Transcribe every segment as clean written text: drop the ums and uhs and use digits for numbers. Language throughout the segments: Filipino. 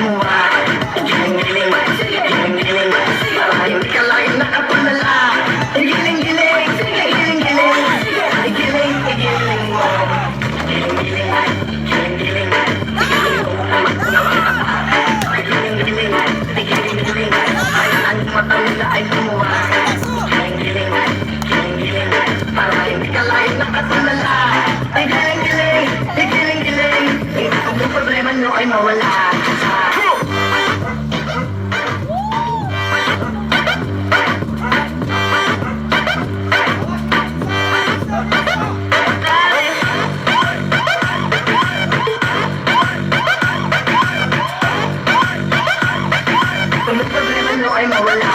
lumuha. Giling-giling, giling-giling, para hindi ka lagi nakapulala. Giling-giling, giling-giling, giling-giling mo. Giling-giling, giling-giling, giling-giling, giling-giling, hayaan mo mata nila ay lumuha. Giling-giling, giling-giling, para hindi ka lagi nakapulala. Giling-giling, giling-giling, kung may problema nyo ay mawala. Kung may problema nyo ay mawala.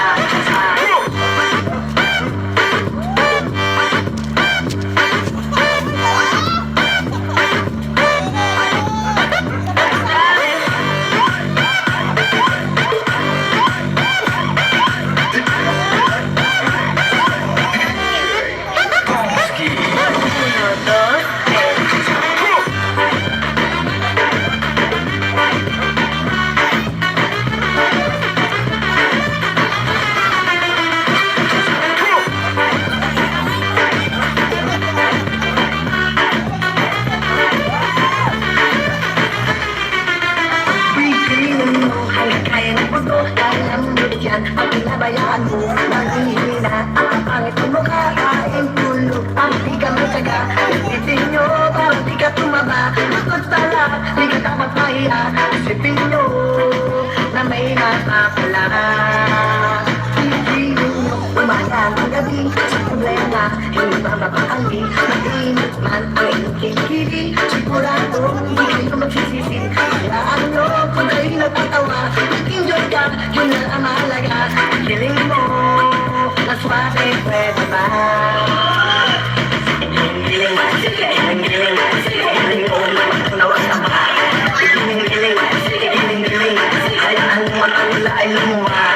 Ang pinabayaan mo, maghihina ang pangit mo mukha, kain tulog, ang di ka magsaga. Isipin nyo, parang di ka tumaba. Bukod pala, di ka dapat mahiya. Isipin nyo, na may nakakala. Isipin nyo, umaga ng gabi, sa problema, hindi ba mapakali. Mainit man ang inyong kilikili, sigurado, hindi kayo magsisisi. Hayaan nyo, kung kayo nagtatawa, mag-enjoy ka, yun lang ang mahalaga. Giling mo, na suwate, pwede ba? Giling-giling, giling-giling, giling mo, nawa ka ba? Giling-giling, giling-giling, hayaan mo mata nila ay lumuha.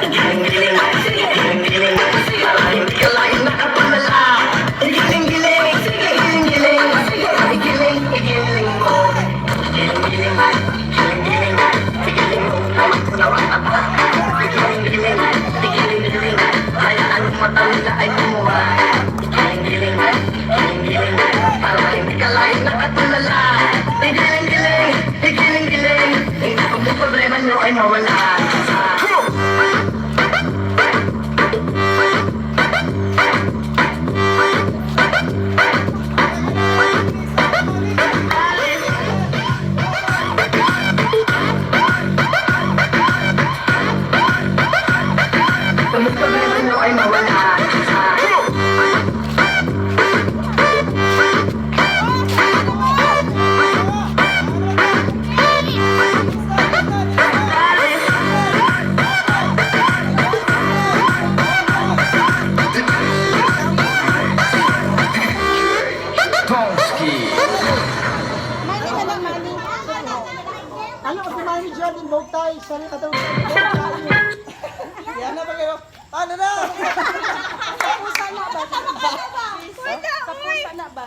Giling-giling, giling-giling, para hindi ka lagi nakapulala. Giling-giling, giling-giling, giling-giling mo. Giling-giling, giling-giling, giling mo, nawa ka ba? Giling-giling, giling-giling, hayaan mo mata nila ay lumuha. Giling-giling, giling-giling, para hindi ka lagi nakatulala. Giling-giling, giling-giling, kung may problema nyo ay mawala. Kung may problema nyo ay mawala. Ano, kumain ni Jordan Bogtay, sarili ka daw. Yan na ba kayo? Ano na? Sa pusa na ba? Sa pusa na ba?